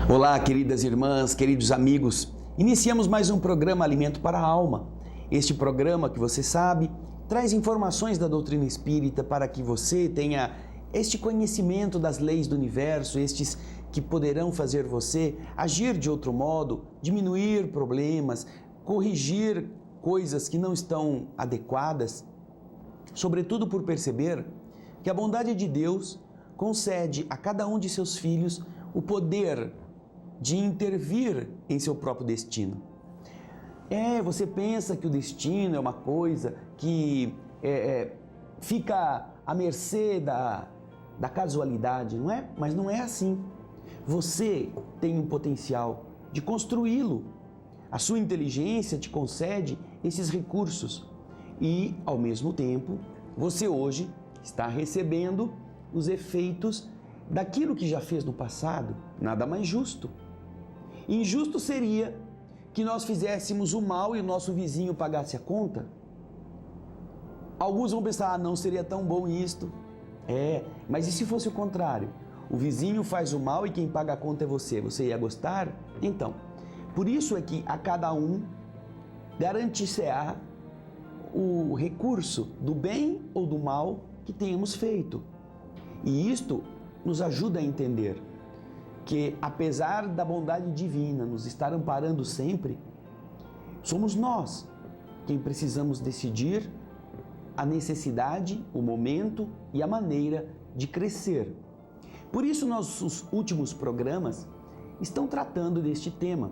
Olá, queridas irmãs, queridos amigos. Iniciamos mais um programa Alimento para a Alma. Este programa, que você sabe, traz informações da doutrina espírita para que você tenha este conhecimento das leis do universo, estes que poderão fazer você agir de outro modo, diminuir problemas, corrigir coisas que não estão adequadas, sobretudo por perceber que a bondade de Deus concede a cada um de seus filhos o poder de intervir em seu próprio destino. Você pensa que o destino é uma coisa que fica à mercê da casualidade, não é? Mas não é assim. Você tem um potencial de construí-lo. A sua inteligência te concede esses recursos e, ao mesmo tempo, você hoje está recebendo os efeitos daquilo que já fez no passado. Nada mais justo. Injusto seria que nós fizéssemos o mal e o nosso vizinho pagasse a conta. Alguns vão pensar, não seria tão bom isto. Mas e se fosse o contrário? O vizinho faz o mal e quem paga a conta é você. Você ia gostar? Então, por isso é que a cada um garantir-se-á o recurso do bem ou do mal que tenhamos feito. E isto nos ajuda a entender que, apesar da bondade divina nos estar amparando sempre, somos nós quem precisamos decidir a necessidade, o momento e a maneira de crescer. Por isso, nossos últimos programas estão tratando deste tema: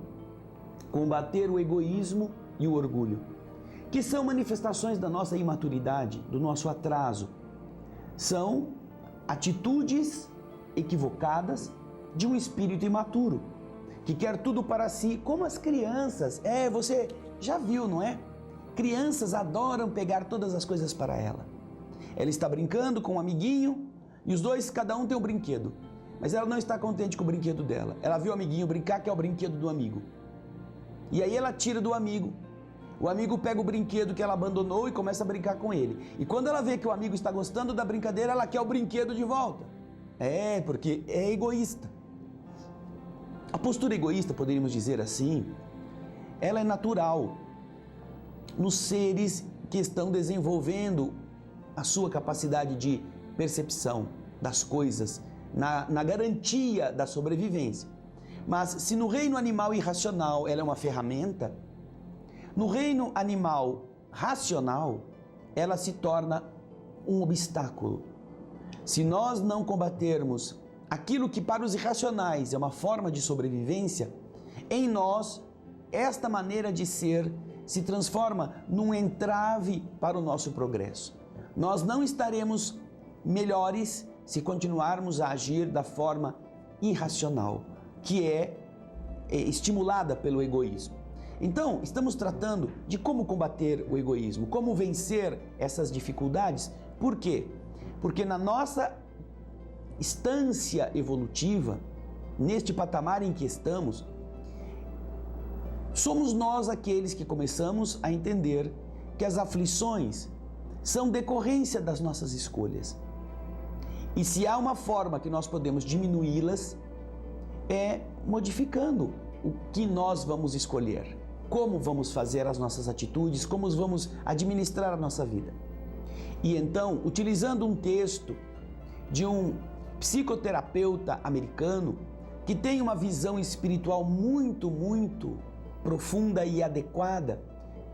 combater o egoísmo e o orgulho, que são manifestações da nossa imaturidade, do nosso atraso. São atitudes equivocadas de um espírito imaturo, que quer tudo para si, como as crianças. Você já viu, não é? Crianças adoram pegar todas as coisas para ela. Ela está brincando com um amiguinho e os dois, cada um tem um brinquedo. Mas ela não está contente com o brinquedo dela. Ela viu o amiguinho brincar, que é o brinquedo do amigo. E aí ela tira do amigo. O amigo pega o brinquedo que ela abandonou e começa a brincar com ele. E quando ela vê que o amigo está gostando da brincadeira, ela quer o brinquedo de volta. Porque é egoísta. A postura egoísta, poderíamos dizer assim, ela é natural nos seres que estão desenvolvendo a sua capacidade de percepção das coisas, na garantia da sobrevivência. Mas se no reino animal irracional ela é uma ferramenta, no reino animal racional ela se torna um obstáculo. Se nós não combatermos aquilo que para os irracionais é uma forma de sobrevivência, em nós, esta maneira de ser se transforma num entrave para o nosso progresso. Nós não estaremos melhores se continuarmos a agir da forma irracional, que é estimulada pelo egoísmo. Então, estamos tratando de como combater o egoísmo, como vencer essas dificuldades. Por quê? Porque na nossa instância evolutiva, neste patamar em que estamos, somos nós aqueles que começamos a entender que as aflições são decorrência das nossas escolhas. E se há uma forma que nós podemos diminuí-las, é modificando o que nós vamos escolher, como vamos fazer as nossas atitudes, como vamos administrar a nossa vida. E então, utilizando um texto de um psicoterapeuta americano que tem uma visão espiritual muito profunda e adequada,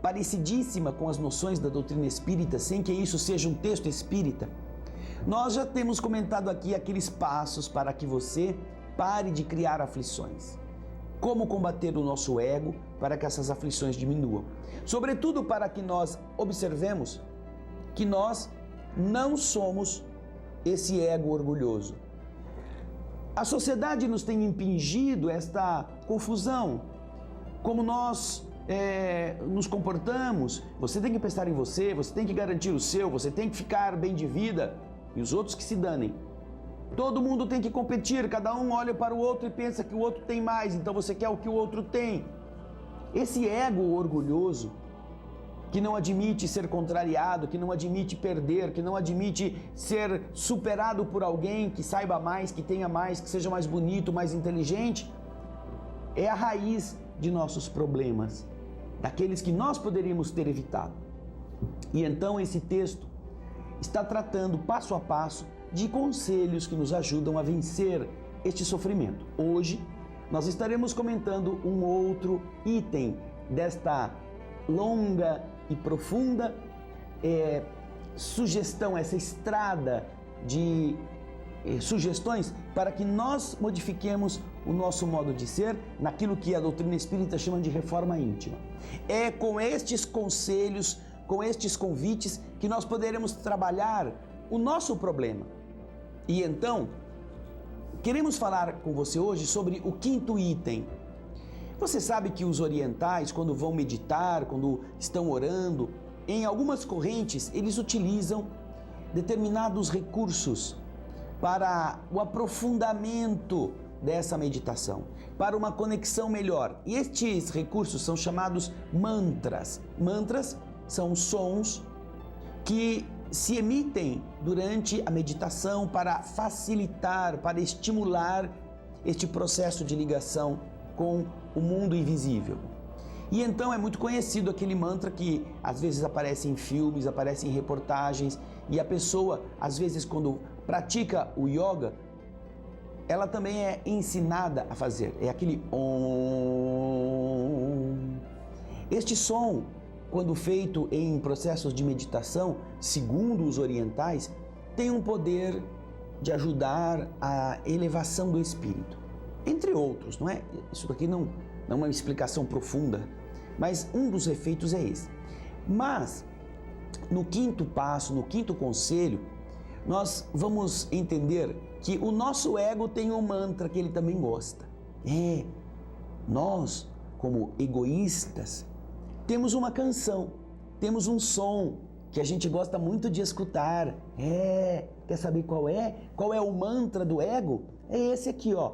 parecidíssima com as noções da doutrina espírita, sem que isso seja um texto espírita, nós já temos comentado aqui aqueles passos para que você pare de criar aflições. Como combater o nosso ego para que essas aflições diminuam. Sobretudo para que nós observemos que nós não somos esse ego orgulhoso. A sociedade nos tem impingido esta confusão. Como nós nos comportamos, você tem que pensar em você, você tem que garantir o seu, você tem que ficar bem de vida e os outros que se danem. Todo mundo tem que competir, cada um olha para o outro e pensa que o outro tem mais, então você quer o que o outro tem. Esse ego orgulhoso, que não admite ser contrariado, que não admite perder, que não admite ser superado por alguém que saiba mais, que tenha mais, que seja mais bonito, mais inteligente, é a raiz de nossos problemas, daqueles que nós poderíamos ter evitado. E então esse texto está tratando passo a passo de conselhos que nos ajudam a vencer este sofrimento. Hoje nós estaremos comentando um outro item desta longa e profunda sugestão, essa estrada de sugestões para que nós modifiquemos o nosso modo de ser naquilo que a doutrina espírita chama de reforma íntima. É com estes conselhos, com estes convites que nós poderemos trabalhar o nosso problema. E então, queremos falar com você hoje sobre o quinto item. Você sabe que os orientais, quando vão meditar, quando estão orando, em algumas correntes, eles utilizam determinados recursos para o aprofundamento dessa meditação, para uma conexão melhor. E estes recursos são chamados mantras. Mantras são sons que se emitem durante a meditação para facilitar, para estimular este processo de ligação com o mundo invisível. E então é muito conhecido aquele mantra que às vezes aparece em filmes, aparece em reportagens, e a pessoa, às vezes, quando pratica o yoga, ela também é ensinada a fazer. É aquele Om. Este som, quando feito em processos de meditação, segundo os orientais, tem um poder de ajudar a elevação do espírito. Entre outros, não é? Isso aqui não é uma explicação profunda, mas um dos efeitos é esse. Mas, no quinto passo, no quinto conselho, nós vamos entender que o nosso ego tem um mantra que ele também gosta. Nós, como egoístas, temos uma canção, temos um som que a gente gosta muito de escutar. Quer saber qual é? Qual é o mantra do ego? É esse aqui, ó.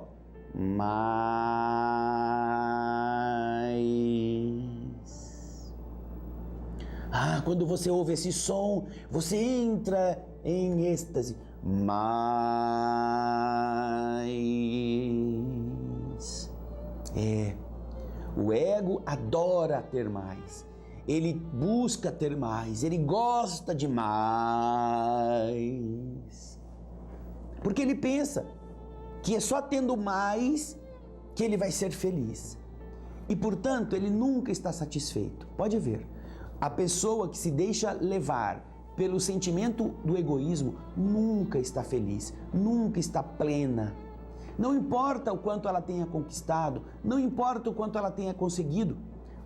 Quando você ouve esse som, você entra em êxtase. O ego adora ter mais. Ele busca ter mais, ele gosta de mais. Porque ele pensa que é só tendo mais que ele vai ser feliz. E, portanto, ele nunca está satisfeito. Pode ver, a pessoa que se deixa levar pelo sentimento do egoísmo nunca está feliz, nunca está plena. Não importa o quanto ela tenha conquistado, não importa o quanto ela tenha conseguido,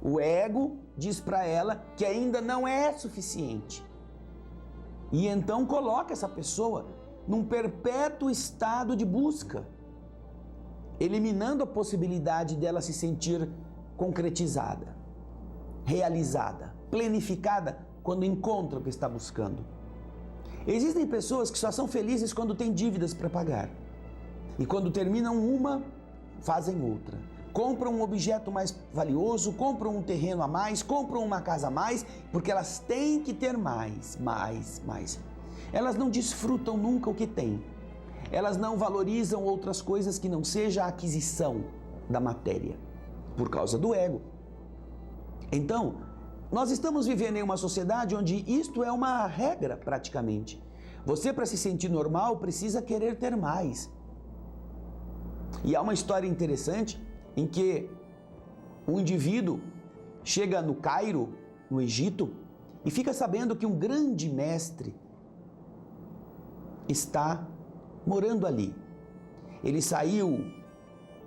o ego diz para ela que ainda não é suficiente. E então coloca essa pessoa num perpétuo estado de busca, eliminando a possibilidade dela se sentir concretizada, realizada, planificada quando encontra o que está buscando. Existem pessoas que só são felizes quando têm dívidas para pagar. E quando terminam uma, fazem outra. Compram um objeto mais valioso, compram um terreno a mais, compram uma casa a mais, porque elas têm que ter mais. Elas não desfrutam nunca o que têm. Elas não valorizam outras coisas que não seja a aquisição da matéria, por causa do ego. Então, nós estamos vivendo em uma sociedade onde isto é uma regra praticamente. Você, para se sentir normal, precisa querer ter mais. E há uma história interessante em que um indivíduo chega no Cairo, no Egito, e fica sabendo que um grande mestre está morando ali. Ele saiu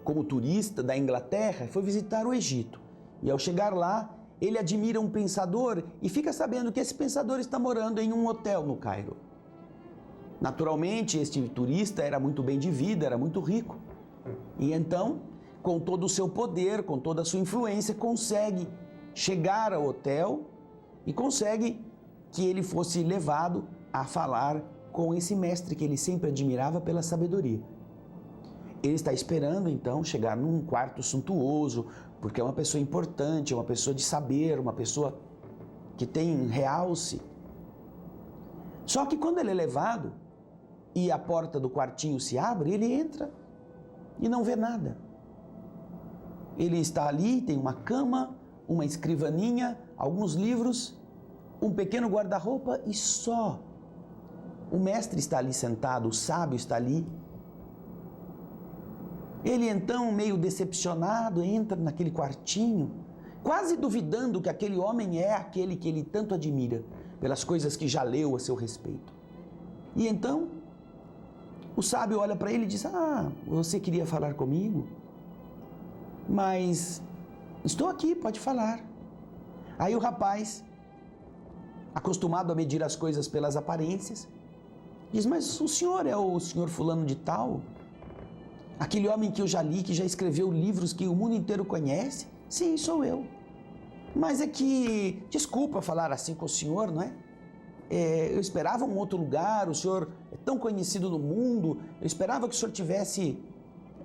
como turista da Inglaterra e foi visitar o Egito. E ao chegar lá, ele admira um pensador e fica sabendo que esse pensador está morando em um hotel no Cairo. Naturalmente, este turista era muito bem de vida, era muito rico. E então, com todo o seu poder, com toda a sua influência, consegue chegar ao hotel e consegue que ele fosse levado a falar com esse mestre que ele sempre admirava pela sabedoria. Ele está esperando, então, chegar num quarto suntuoso, porque é uma pessoa importante, é uma pessoa de saber, uma pessoa que tem realce. Só que quando ele é levado e a porta do quartinho se abre, ele entra e não vê nada. Ele está ali, tem uma cama, uma escrivaninha, alguns livros, um pequeno guarda-roupa e só. O mestre está ali sentado, o sábio está ali. Ele então, meio decepcionado, entra naquele quartinho, quase duvidando que aquele homem é aquele que ele tanto admira, pelas coisas que já leu a seu respeito. E então, o sábio olha para ele e diz: ah, você queria falar comigo? Mas estou aqui, pode falar. Aí o rapaz, acostumado a medir as coisas pelas aparências, diz: mas o senhor é o senhor fulano de tal? Aquele homem que eu já li, que já escreveu livros que o mundo inteiro conhece? Sim, sou eu. Mas é que, desculpa falar assim com o senhor, não é? Eu esperava um outro lugar, o senhor é tão conhecido no mundo, eu esperava que o senhor tivesse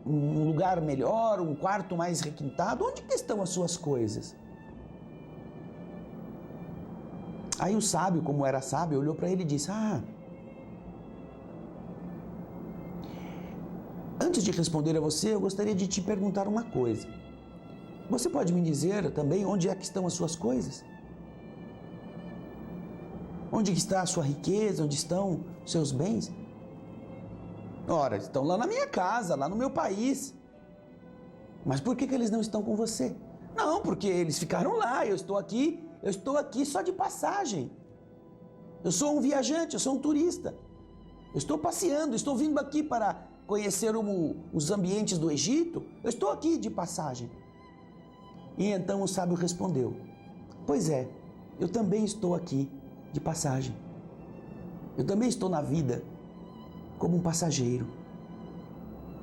um lugar melhor, um quarto mais requintado. Onde que estão as suas coisas? Aí o sábio, como era sábio, olhou para ele e disse: ah, antes de responder a você, eu gostaria de te perguntar uma coisa. Você pode me dizer também onde é que estão as suas coisas? Onde está a sua riqueza? Onde estão os seus bens? Ora, estão lá na minha casa, lá no meu país. Mas por que eles não estão com você? Não, porque eles ficaram lá, eu estou aqui só de passagem. Eu sou um viajante, eu sou um turista. Eu estou passeando, estou vindo aqui para conhecer os ambientes do Egito. Eu estou aqui de passagem. E então o sábio respondeu: pois é, eu também estou aqui de passagem. Eu também estou na vida como um passageiro.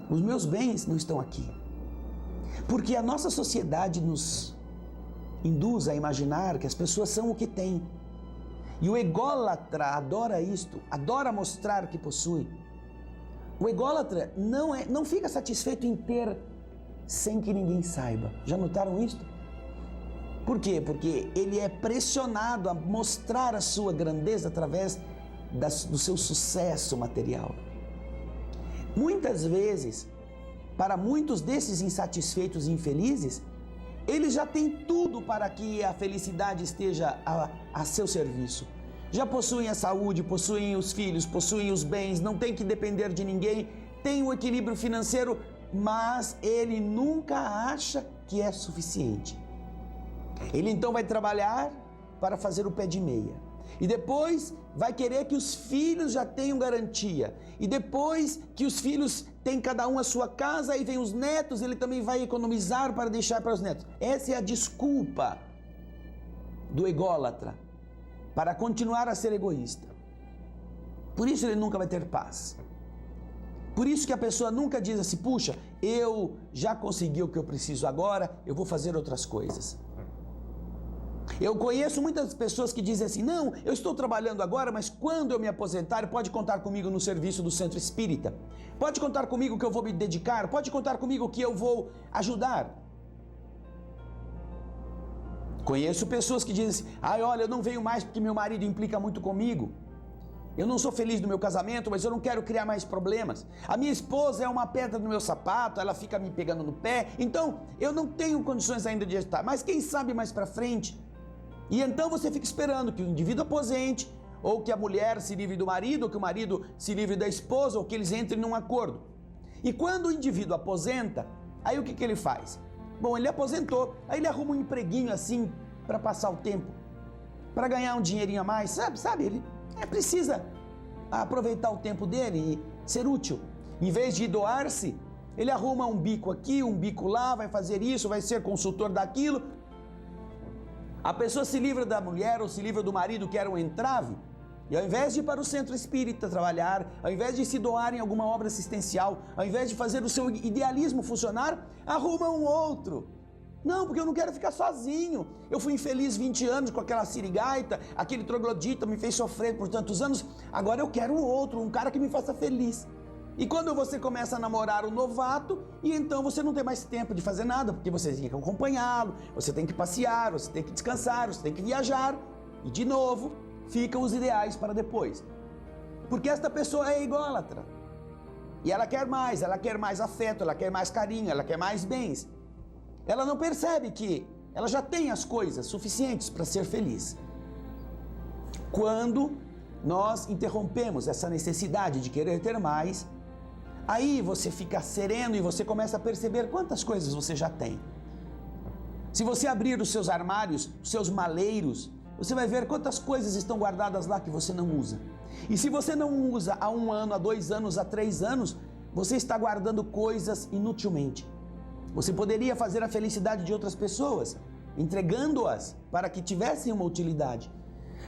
Os meus bens não estão aqui. Porque a nossa sociedade nos induz a imaginar que as pessoas são o que têm. E o ególatra adora isto, adora mostrar que possui. O ególatra não fica satisfeito em ter sem que ninguém saiba. Já notaram isto? Por quê? Porque ele é pressionado a mostrar a sua grandeza através do seu sucesso material. Muitas vezes, para muitos desses insatisfeitos e infelizes, eles já têm tudo para que a felicidade esteja a seu serviço. Já possuem a saúde, possuem os filhos, possuem os bens, não tem que depender de ninguém, tem o equilíbrio financeiro, mas ele nunca acha que é suficiente. Ele então vai trabalhar para fazer o pé de meia. E depois vai querer que os filhos já tenham garantia. E depois que os filhos têm cada um a sua casa, aí vem os netos, ele também vai economizar para deixar para os netos. Essa é a desculpa do ególatra para continuar a ser egoísta. Por isso ele nunca vai ter paz. Por isso que a pessoa nunca diz assim: puxa, eu já consegui o que eu preciso agora, eu vou fazer outras coisas. Eu conheço muitas pessoas que dizem assim: não, eu estou trabalhando agora, mas quando eu me aposentar, pode contar comigo no serviço do centro espírita. Pode contar comigo que eu vou me dedicar, pode contar comigo que eu vou ajudar. Conheço pessoas que dizem assim: olha, eu não venho mais porque meu marido implica muito comigo. Eu não sou feliz no meu casamento, mas eu não quero criar mais problemas. A minha esposa é uma pedra no meu sapato, ela fica me pegando no pé, então eu não tenho condições ainda de estar. Mas quem sabe mais para frente? E então você fica esperando que o indivíduo aposente, ou que a mulher se livre do marido, ou que o marido se livre da esposa, ou que eles entrem num acordo. E quando o indivíduo aposenta, aí o que ele faz? Bom, ele aposentou, aí ele arruma um empreguinho assim para passar o tempo, para ganhar um dinheirinho a mais, sabe? Ele precisa aproveitar o tempo dele e ser útil. Em vez de doar-se, ele arruma um bico aqui, um bico lá, vai fazer isso, vai ser consultor daquilo. A pessoa se livra da mulher ou se livra do marido que era um entrave, e ao invés de ir para o centro espírita trabalhar, ao invés de se doar em alguma obra assistencial, ao invés de fazer o seu idealismo funcionar, arruma um outro. Não, porque eu não quero ficar sozinho. Eu fui infeliz 20 anos com aquela sirigaita, aquele troglodita me fez sofrer por tantos anos. Agora eu quero um outro, um cara que me faça feliz. E quando você começa a namorar um novato, e então você não tem mais tempo de fazer nada, porque você tem que acompanhá-lo, você tem que passear, você tem que descansar, você tem que viajar. E de novo, ficam os ideais para depois. Porque esta pessoa é ególatra. E ela quer mais afeto, ela quer mais carinho, ela quer mais bens. ela não percebe que ela já tem as coisas suficientes para ser feliz. Quando nós interrompemos essa necessidade de querer ter mais, aí você fica sereno e você começa a perceber quantas coisas você já tem. Se você abrir os seus armários, os seus maleiros, você vai ver quantas coisas estão guardadas lá que você não usa. E se você não usa há 1 ano, há 2 anos, há 3 anos, você está guardando coisas inutilmente. Você poderia fazer a felicidade de outras pessoas, entregando-as para que tivessem uma utilidade.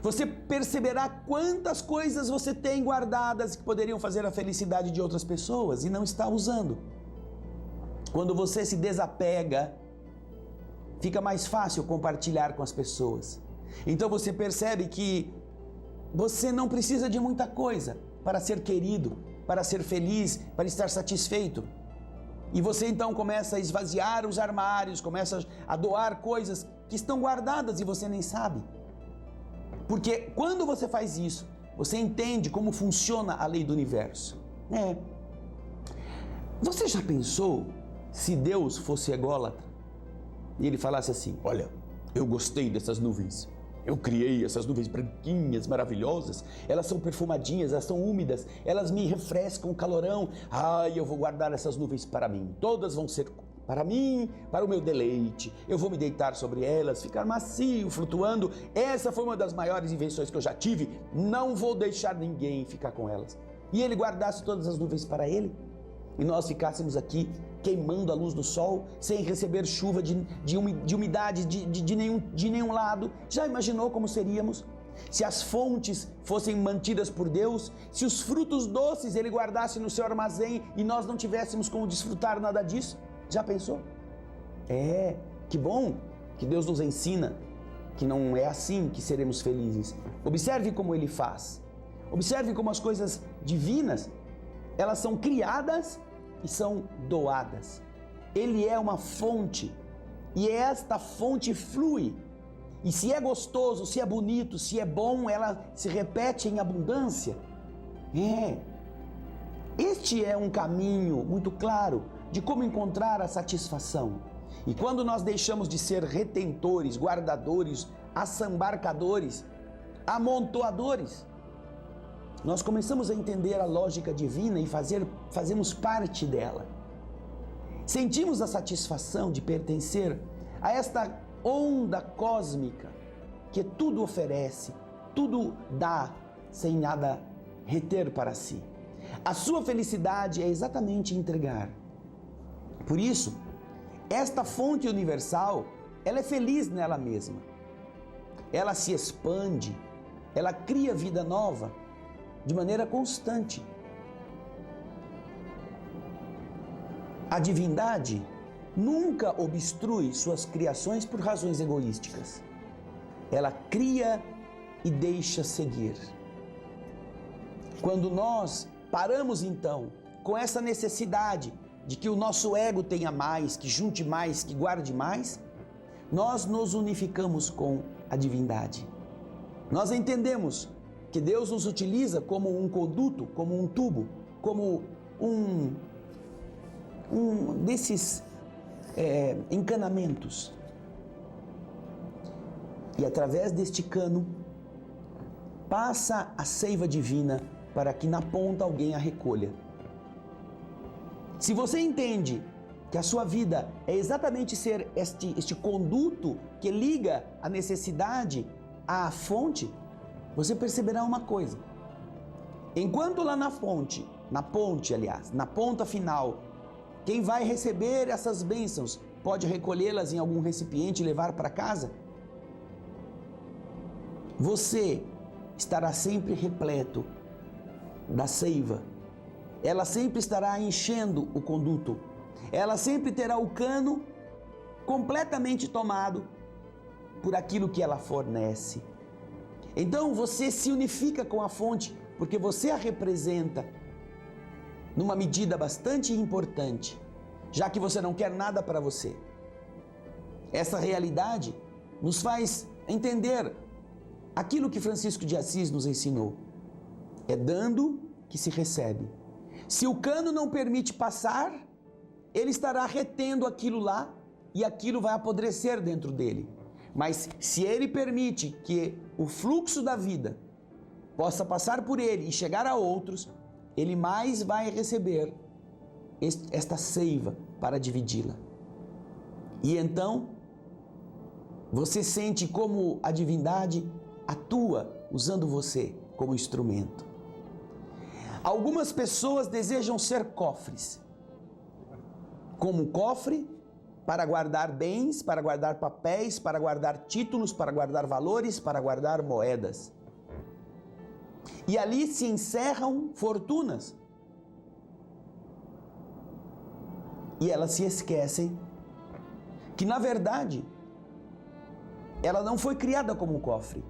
Você perceberá quantas coisas você tem guardadas que poderiam fazer a felicidade de outras pessoas e não está usando. Quando você se desapega, fica mais fácil compartilhar com as pessoas. Então você percebe que você não precisa de muita coisa para ser querido, para ser feliz, para estar satisfeito. E você então começa a esvaziar os armários, começa a doar coisas que estão guardadas e você nem sabe. Porque quando você faz isso, você entende como funciona a lei do universo. Você já pensou se Deus fosse ególatra e ele falasse assim: olha, eu gostei dessas nuvens, eu criei essas nuvens branquinhas, maravilhosas, elas são perfumadinhas, elas são úmidas, elas me refrescam o calorão, eu vou guardar essas nuvens para mim, todas vão ser para mim, para o meu deleite, eu vou me deitar sobre elas, ficar macio, flutuando. Essa foi uma das maiores invenções que eu já tive, não vou deixar ninguém ficar com elas. E ele guardasse todas as nuvens para ele, e nós ficássemos aqui queimando a luz do sol, sem receber chuva de umidade de nenhum lado. Já imaginou como seríamos? Se as fontes fossem mantidas por Deus, se os frutos doces ele guardasse no seu armazém e nós não tivéssemos como desfrutar nada disso? Já pensou? Que bom que Deus nos ensina que não é assim que seremos felizes. Observe como ele faz. Observe como as coisas divinas, elas são criadas e são doadas. Ele é uma fonte e esta fonte flui. E se é gostoso, se é bonito, se é bom, ela se repete em abundância. Este é um caminho muito claro de como encontrar a satisfação. E quando nós deixamos de ser retentores, guardadores, assambarcadores, amontoadores, nós começamos a entender a lógica divina e fazemos parte dela. Sentimos a satisfação de pertencer a esta onda cósmica que tudo oferece, tudo dá, sem nada reter para si. A sua felicidade é exatamente entregar. Por isso, esta fonte universal, ela é feliz nela mesma. Ela se expande, ela cria vida nova de maneira constante. A divindade nunca obstrui suas criações por razões egoísticas. Ela cria e deixa seguir. Quando nós paramos então com essa necessidade de que o nosso ego tenha mais, que junte mais, que guarde mais, nós nos unificamos com a divindade. Nós entendemos que Deus nos utiliza como um conduto, como um tubo, como um desses encanamentos. E através deste cano passa a seiva divina para que na ponta alguém a recolha. Se você entende que a sua vida é exatamente ser este conduto que liga a necessidade à fonte, você perceberá uma coisa. Enquanto lá na ponte, na ponta final, quem vai receber essas bênçãos pode recolhê-las em algum recipiente e levar para casa, você estará sempre repleto da seiva. Ela sempre estará enchendo o conduto. Ela sempre terá o cano completamente tomado por aquilo que ela fornece. Então você se unifica com a fonte, porque você a representa numa medida bastante importante, já que você não quer nada para você. Essa realidade nos faz entender aquilo que Francisco de Assis nos ensinou. É dando que se recebe. Se o cano não permite passar, ele estará retendo aquilo lá e aquilo vai apodrecer dentro dele. Mas se ele permite que o fluxo da vida possa passar por ele e chegar a outros, ele mais vai receber esta seiva para dividi-la. E então, você sente como a divindade atua usando você como instrumento. Algumas pessoas desejam ser cofres. Como cofre para guardar bens, para guardar papéis, para guardar títulos, para guardar valores, para guardar moedas. E ali se encerram fortunas. E elas se esquecem que, na verdade, ela não foi criada como cofre.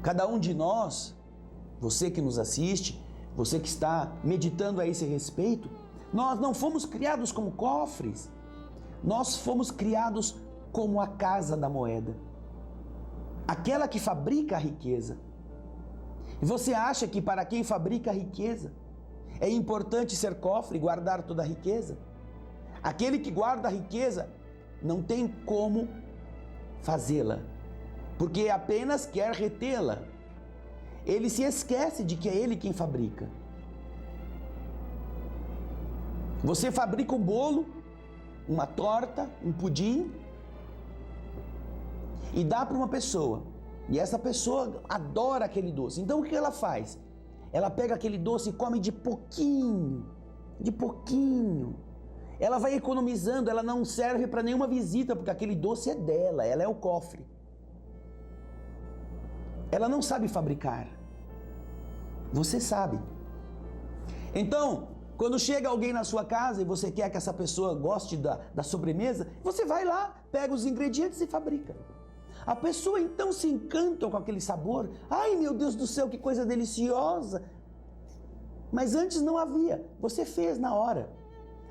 Cada um de nós, você que nos assiste, você que está meditando a esse respeito, nós não fomos criados como cofres. Nós fomos criados como a casa da moeda, aquela que fabrica a riqueza. E você acha que para quem fabrica a riqueza é importante ser cofre e guardar toda a riqueza? Aquele que guarda a riqueza não tem como fazê-la, porque apenas quer retê-la. Ele se esquece de que é ele quem fabrica. Você fabrica um bolo, uma torta, um pudim e dá para uma pessoa. E essa pessoa adora aquele doce. Então o que ela faz? Ela pega aquele doce e come de pouquinho, de pouquinho. Ela vai economizando, ela não serve para nenhuma visita, porque aquele doce é dela, ela é o cofre. Ela não sabe fabricar. Você sabe. Então, quando chega alguém na sua casa e você quer que essa pessoa goste da sobremesa, você vai lá, pega os ingredientes e fabrica. A pessoa então se encanta com aquele sabor. Ai, meu Deus do céu, que coisa deliciosa! Mas antes não havia, você fez na hora.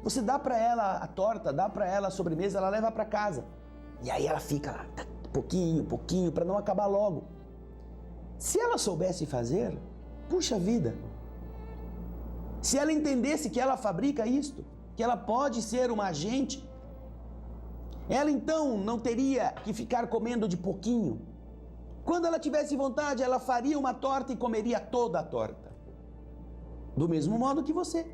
Você dá para ela a torta, dá para ela a sobremesa, ela leva para casa. E aí ela fica lá, pouquinho, para não acabar logo. Se ela soubesse fazer, puxa vida, se ela entendesse que ela fabrica isto, que ela pode ser uma agente, ela então não teria que ficar comendo de pouquinho. Quando ela tivesse vontade, ela faria uma torta e comeria toda a torta. Do mesmo modo que você.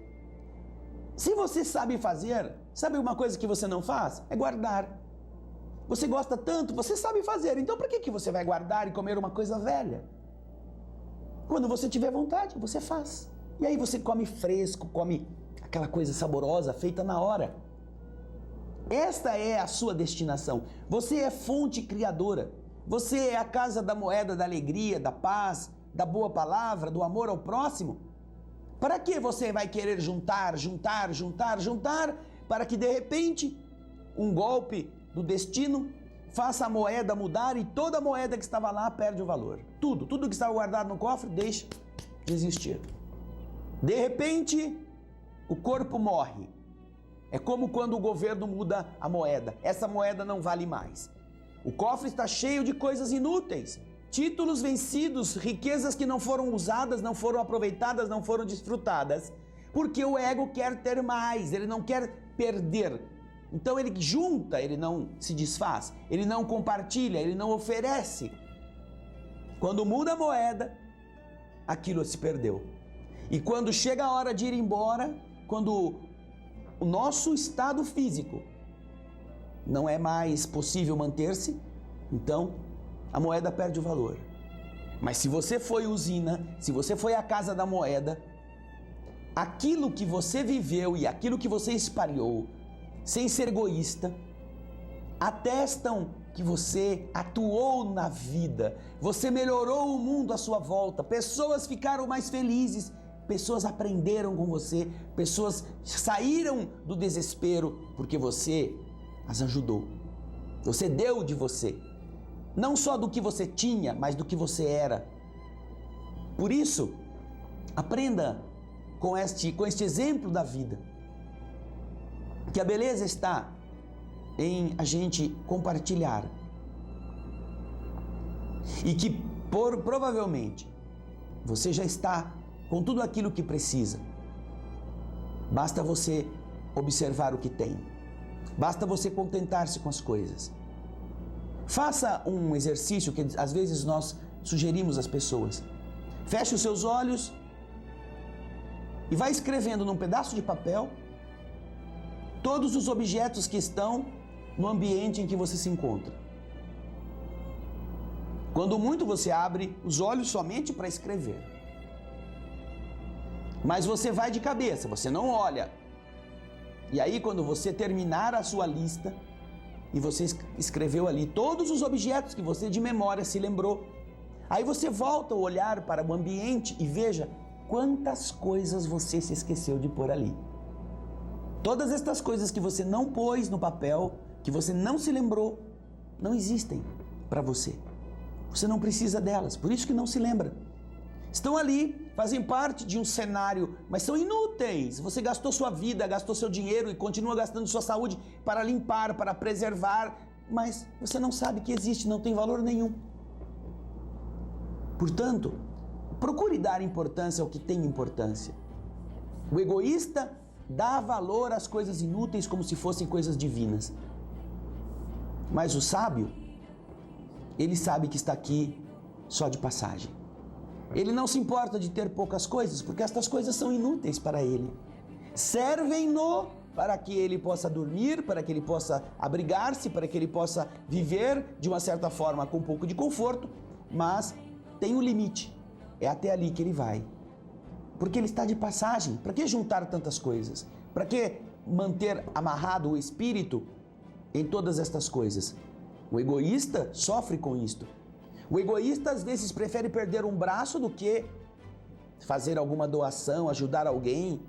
Se você sabe fazer, sabe uma coisa que você não faz? É guardar. Você gosta tanto, você sabe fazer, então por que você vai guardar e comer uma coisa velha? Quando você tiver vontade, você faz. E aí você come fresco, come aquela coisa saborosa, feita na hora. Esta é a sua destinação. Você é fonte criadora. Você é a casa da moeda, da alegria, da paz, da boa palavra, do amor ao próximo. Para que você vai querer juntar, para que de repente um golpe do destino faça a moeda mudar e toda a moeda que estava lá perde o valor. Tudo que estava guardado no cofre deixa de existir. De repente, o corpo morre. É como quando o governo muda a moeda. Essa moeda não vale mais. O cofre está cheio de coisas inúteis. Títulos vencidos, riquezas que não foram usadas, não foram aproveitadas, não foram desfrutadas. Porque o ego quer ter mais, ele não quer perder. Então ele junta, ele não se desfaz, ele não compartilha, ele não oferece. Quando muda a moeda, aquilo se perdeu. E quando chega a hora de ir embora, quando o nosso estado físico não é mais possível manter-se, então a moeda perde o valor. Mas se você foi usina, se você foi a casa da moeda, aquilo que você viveu e aquilo que você espalhou, sem ser egoísta, atestam que você atuou na vida, você melhorou o mundo à sua volta, pessoas ficaram mais felizes, pessoas aprenderam com você, pessoas saíram do desespero porque você as ajudou. Você deu de você, não só do que você tinha, mas do que você era. Por isso, aprenda com este exemplo da vida, que a beleza está em a gente compartilhar e que provavelmente você já está com tudo aquilo que precisa. Basta você observar o que tem. Basta você contentar-se com as coisas. Faça um exercício que às vezes nós sugerimos às pessoas. Feche os seus olhos e vai escrevendo num pedaço de papel todos os objetos que estão no ambiente em que você se encontra. Quando muito, você abre os olhos somente para escrever. Mas você vai de cabeça, você não olha. E aí, quando você terminar a sua lista e você escreveu ali todos os objetos que você de memória se lembrou, aí você volta o olhar para o ambiente e veja quantas coisas você se esqueceu de pôr ali. Todas estas coisas que você não pôs no papel, que você não se lembrou, não existem para você. Você não precisa delas, por isso que não se lembra. Estão ali, fazem parte de um cenário, mas são inúteis. Você gastou sua vida, gastou seu dinheiro e continua gastando sua saúde para limpar, para preservar, mas você não sabe que existe, não tem valor nenhum. Portanto, procure dar importância ao que tem importância. O egoísta dá valor às coisas inúteis como se fossem coisas divinas. Mas o sábio, ele sabe que está aqui só de passagem. Ele não se importa de ter poucas coisas, porque estas coisas são inúteis para ele. Servem-no para que ele possa dormir, para que ele possa abrigar-se, para que ele possa viver de uma certa forma com um pouco de conforto, mas tem um limite. É até ali que ele vai. Porque ele está de passagem. Para que juntar tantas coisas? Para que manter amarrado o espírito em todas estas coisas? O egoísta sofre com isto. O egoísta às vezes prefere perder um braço do que fazer alguma doação, ajudar alguém,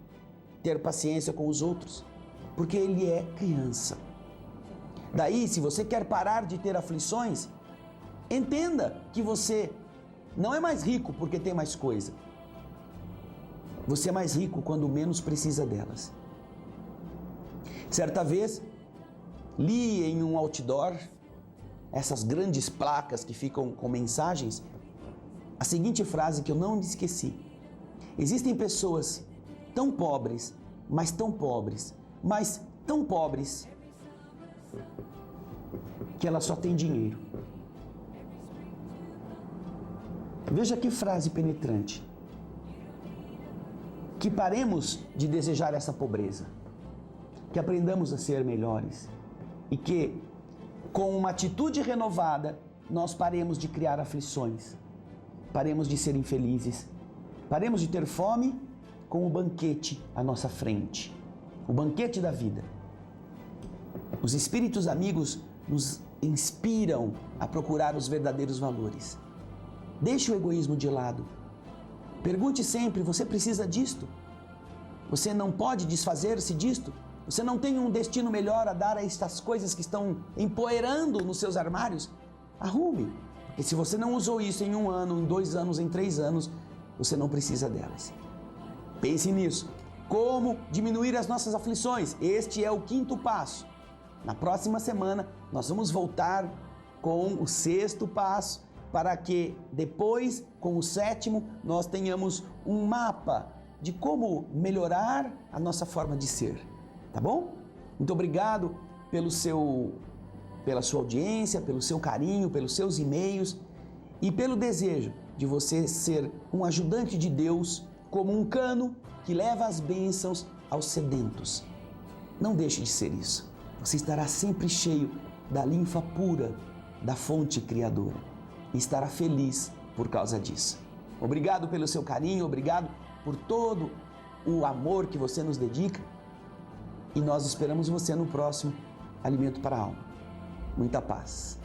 ter paciência com os outros, porque ele é criança. Daí, se você quer parar de ter aflições, entenda que você não é mais rico porque tem mais coisa. Você é mais rico quando menos precisa delas. Certa vez, li em um outdoor, essas grandes placas que ficam com mensagens, a seguinte frase que eu não me esqueci. Existem pessoas tão pobres, mas tão pobres, mas tão pobres, que elas só têm dinheiro. Veja que frase penetrante. Que paremos de desejar essa pobreza, que aprendamos a ser melhores e que, com uma atitude renovada, nós paremos de criar aflições, paremos de ser infelizes, paremos de ter fome com o banquete à nossa frente, o banquete da vida. Os espíritos amigos nos inspiram a procurar os verdadeiros valores. Deixe o egoísmo de lado. Pergunte sempre: você precisa disto? Você não pode desfazer-se disto? Você não tem um destino melhor a dar a estas coisas que estão empoeirando nos seus armários? Arrume, porque se você não usou isso em 1 ano, em 2 anos, em 3 anos, você não precisa delas. Pense nisso. Como diminuir as nossas aflições? Este é o 5º passo. Na próxima semana, nós vamos voltar com o 6º passo, para que depois, com o 7º, nós tenhamos um mapa de como melhorar a nossa forma de ser. Tá bom? Muito obrigado pela sua audiência, pelo seu carinho, pelos seus e-mails e pelo desejo de você ser um ajudante de Deus, como um cano que leva as bênçãos aos sedentos. Não deixe de ser isso. Você estará sempre cheio da linfa pura da fonte criadora e estará feliz por causa disso. Obrigado pelo seu carinho, obrigado por todo o amor que você nos dedica. E nós esperamos você no próximo Alimento para a Alma. Muita paz.